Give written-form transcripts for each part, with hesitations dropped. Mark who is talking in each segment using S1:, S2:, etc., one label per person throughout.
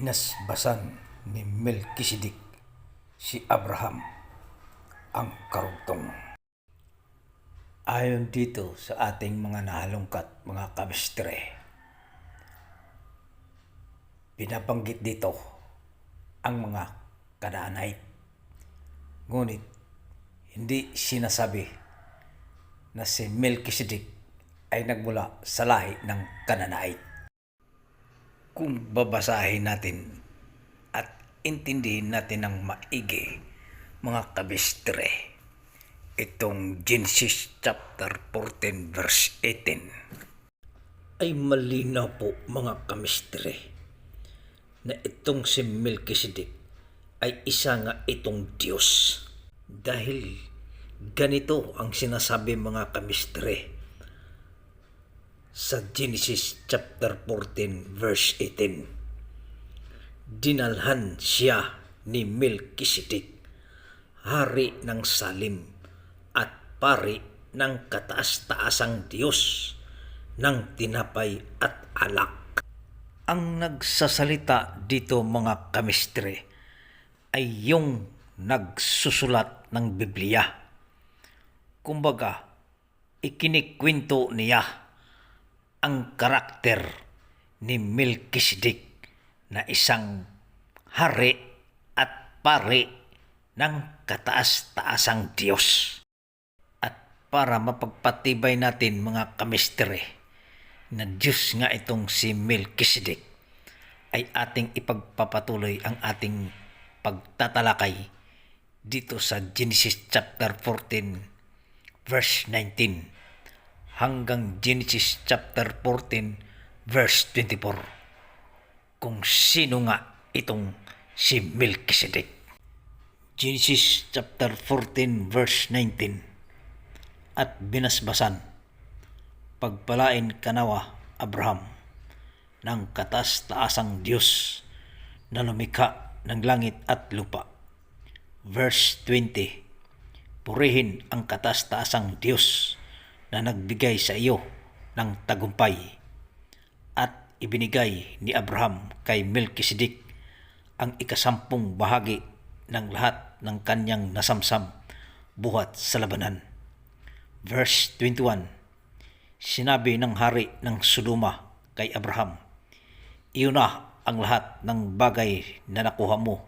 S1: Binasbasan ni Melkisedek si Abraham ang karugtong. Ayon dito sa ating mga nahalungkat mga kamistre, binabanggit dito ang mga Kanaanite. Ngunit hindi sinasabi na si Melkisedek ay nagmula sa lahi ng Kanaanite. Kung babasahin natin at intindihin natin ng maigi mga kabistre, itong Genesis chapter 14 verse 18 ay malinaw po mga kamistre na itong si Melkisedek ay isa nga itong Diyos. Dahil ganito ang sinasabi mga kamistre sa Genesis chapter 14 verse 18. Dinalhan siya ni Melkisedek, hari ng Salim at pari ng kataas-taasang Diyos ng tinapay at alak. Ang nagsasalita dito mga kamistre ay yung nagsusulat ng Biblia. Kumbaga, ikinikwento niya ang karakter ni Melkisedek na isang hari at pari ng kataas-taasang Diyos. At para mapagpatibay natin mga kamistere na Diyos nga itong si Melkisedek, ay ating ipagpapatuloy ang ating pagtatalakay dito sa Genesis chapter 14 verse 19 hanggang Genesis chapter 14 verse 24 kung sino nga itong si Melkisedek. Genesis chapter 14 verse 19. At binasbasan, pagpalain kanawa Abraham ng katas-taasang Diyos na lumikha ng langit at lupa. Verse 20. Purihin ang katas-taasang Diyos na nagbigay sa iyo ng tagumpay. At ibinigay ni Abraham kay Melkisedek ang ikasampung bahagi ng lahat ng kanyang nasamsam buhat sa labanan. Verse 21. Sinabi ng hari ng Sodoma kay Abraham, iyon na ang lahat ng bagay na nakuha mo,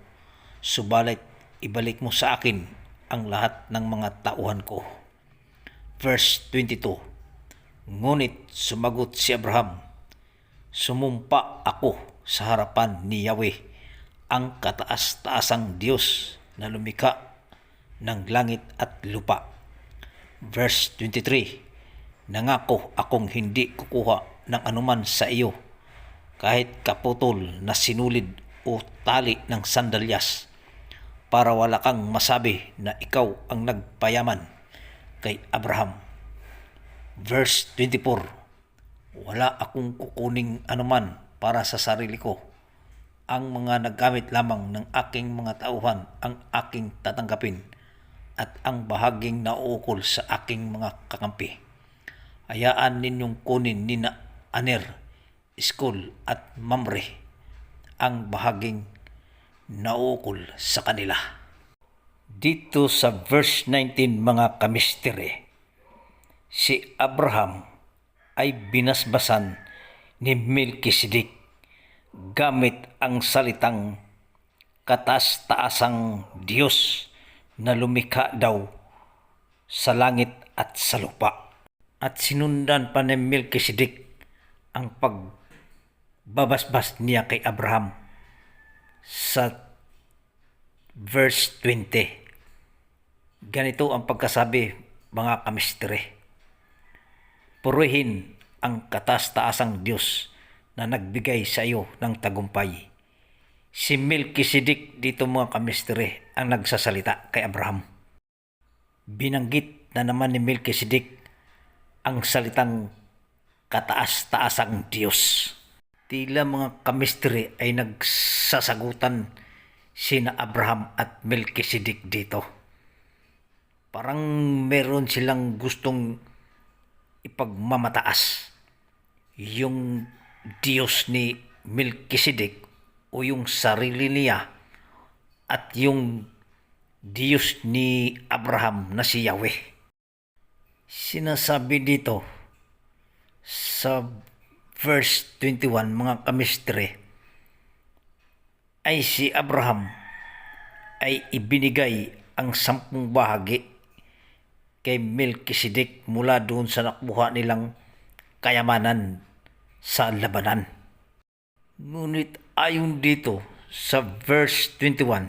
S1: subalit ibalik mo sa akin ang lahat ng mga tauhan ko. Verse 22. Ngunit sumagot si Abraham, sumumpa ako sa harapan ni Yahweh, ang kataas-taasang Diyos na lumikha ng langit at lupa. Verse 23. Nangako akong hindi kukuha ng anuman sa iyo, kahit kaputol na sinulid o tali ng sandalyas, para wala kang masabi na ikaw ang nagpayaman kay Abraham. Verse 24. Wala akong kukuning anuman para sa sarili ko. Ang mga naggamit lamang ng aking mga tauhan ang aking tatanggapin, at ang bahaging nauukol sa aking mga kakampi. Hayaan ninyong kunin ni Aner, Eskol at Mamre ang bahaging nauukol sa kanila. Dito sa verse 19 mga kamistere, si Abraham ay binasbasan ni Melkisedek gamit ang salitang katas-taasang Diyos na lumikha daw sa langit at sa lupa. At sinundan pa ni Melkisedek ang pagbabasbas niya kay Abraham sa verse 20. Ganito ang pagkasabi mga kamistere, purihin ang katas-taasang Diyos na nagbigay sa iyo ng tagumpay. Si Melkisedek dito mga kamistere ang nagsasalita kay Abraham. Binanggit na naman ni Melkisedek ang salitang kataas-taasang Diyos. Tila mga kamistere ay nagsasagutan sina Abraham at Melkisedek dito. Parang meron silang gustong ipagmamataas yung Diyos ni Melkisedek o yung sarili niya at yung Diyos ni Abraham na si Yahweh. Sinasabi dito sa verse 21 mga kamistre ay si Abraham ay ibinigay ang 10 bahagi kay Melkisedek mula doon sa nakuha nilang kayamanan sa labanan. Ngunit ayon dito sa verse 21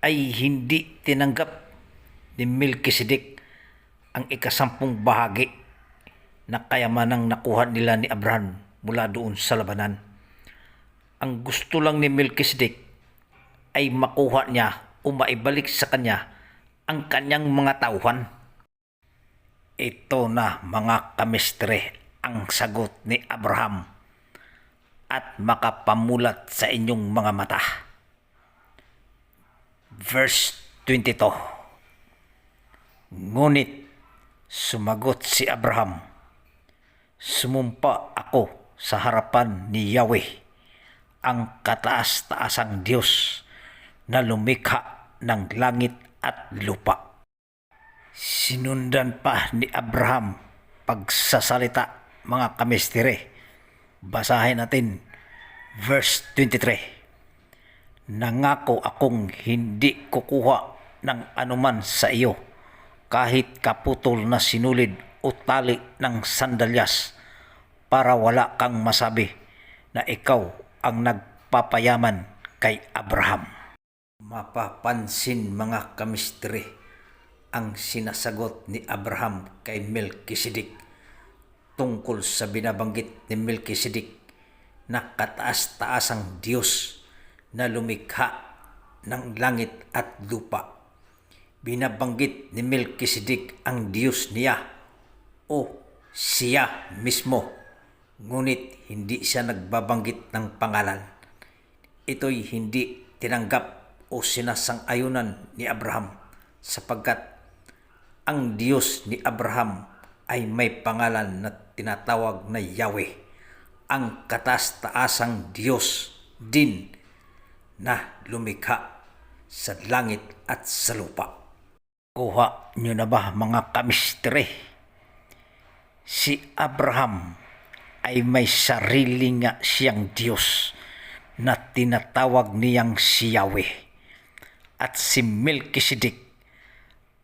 S1: ay hindi tinanggap ni Melkisedek ang ika-10 bahagi na kayamanang nakuha nila ni Abraham mula doon sa labanan. Ang gusto lang ni Melkisedek ay makuha niya o maibalik sa kanya ang kanyang mga tauhan. Ito na mga kamistre ang sagot ni Abraham at makapamulat sa inyong mga mata. Verse 22. Ngunit sumagot si Abraham, sumumpa ako sa harapan ni Yahweh, ang kataas-taasang Diyos na lumikha ng langit at lupa. Sinundan pa ni Abraham pagsasalita mga kamistire. Basahin natin verse 23. Nangako akong hindi kukuha ng anuman sa iyo, kahit kaputol na sinulid o tali ng sandalyas, para wala kang masabi na ikaw ang nagpapayaman kay Abraham. Mapapansin mga kamistri ang sinasagot ni Abraham kay Melkisedek tungkol sa binabanggit ni Melkisedek na kataas-taasang Diyos na lumikha ng langit at lupa. Binabanggit ni Melkisedek ang Diyos niya o siya mismo, ngunit hindi siya nagbabanggit ng pangalan. Ito'y hindi tinanggap o sinasang-ayunan ni Abraham sapagkat ang Diyos ni Abraham ay may pangalan na tinatawag na Yahweh, ang kataas-taasang Diyos din na lumikha sa langit at sa lupa. Kuha nyo na ba mga kamistre? Si Abraham ay may sarili nga siyang Diyos na tinatawag niyang si Yahweh. At si Melkisedek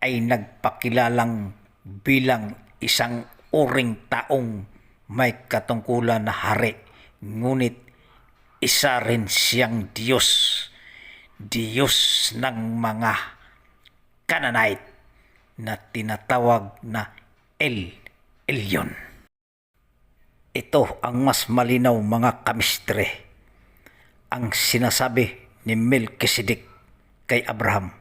S1: ay nagpakilalang bilang isang uring taong may katungkulan na hari, ngunit isa rin siyang Diyos, Diyos ng mga Canaanite na tinatawag na El Elyon. Ito ang mas malinaw mga kamistre. Ang sinasabi ni Melkisedek kay Abraham.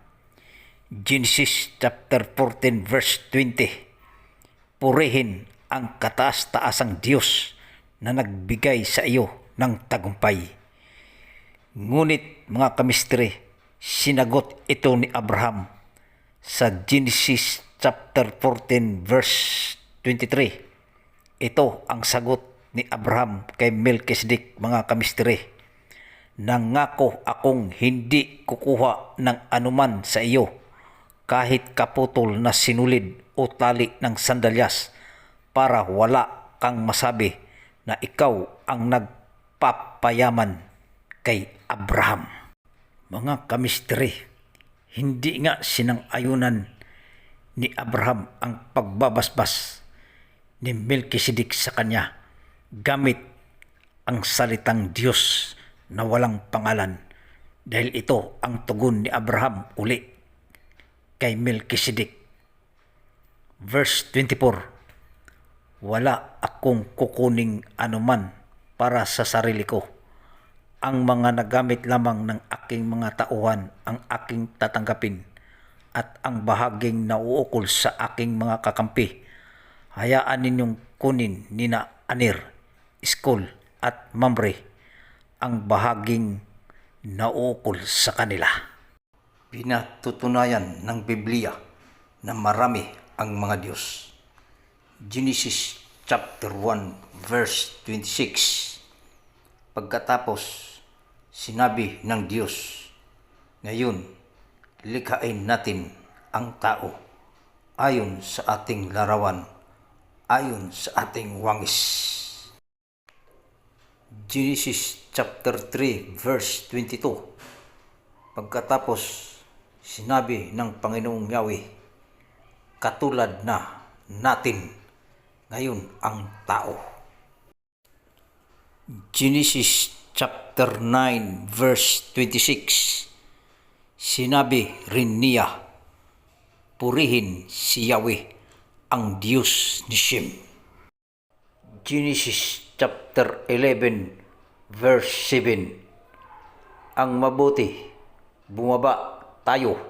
S1: Genesis chapter 14 verse 20. Purihin ang kataas-taasang Diyos na nagbigay sa iyo ng tagumpay. Ngunit mga kamistre, sinagot ito ni Abraham sa Genesis chapter 14 verse 23. Ito ang sagot ni Abraham kay Melkisedek mga kamistre. Nangako akong hindi kukuha ng anuman sa iyo, kahit kaputol na sinulid o tali ng sandalyas, para wala kang masabi na ikaw ang nagpapayaman kay Abraham. Mga kamistre, hindi nga sinang-ayunan ni Abraham ang pagbabasbas ni Melkisedek sa kanya gamit ang salitang Diyos na walang pangalan, dahil ito ang tugon ni Abraham uli kay Melkisedek. Verse 24. Wala akong kukuning anuman para sa sarili ko. Ang mga nagamit lamang ng aking mga tauhan ang aking tatanggapin, at ang bahaging nauukol sa aking mga kakampi, hayaan ninyong kunin nina Anir, Iskol at Mamre ang bahaging nauukol sa kanila. Pinatutunayan ng Biblia na marami ang mga Diyos. Genesis chapter 1 verse 26. Pagkatapos, sinabi ng Diyos, ngayon, likhain natin ang tao ayon sa ating larawan, ayon sa ating wangis. Genesis chapter 3 verse 22. Pagkatapos, sinabi ng Panginoong Yahweh, katulad na natin ngayon ang tao. Genesis chapter 9 verse 26. Sinabi rin niya, purihin si Yahweh, ang Diyos ni Shem. Genesis chapter 11 verse 7. Ang mabuti, bumaba tayo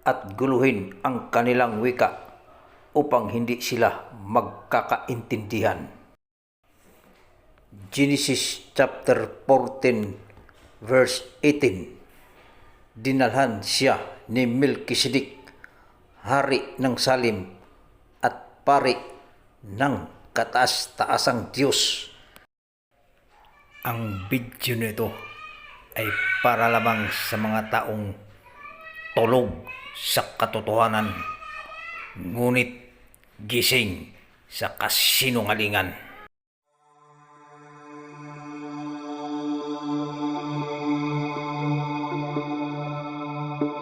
S1: at guluhin ang kanilang wika upang hindi sila magkakaintindihan. Genesis chapter 14 verse 18. Dinalhan siya ni Melkisedek, hari ng Salem at pari ng kataas-taasang Diyos. Ang video nito ay para lamang sa mga taong tulog sa katotohanan, ngunit gising sa kasinungalingan.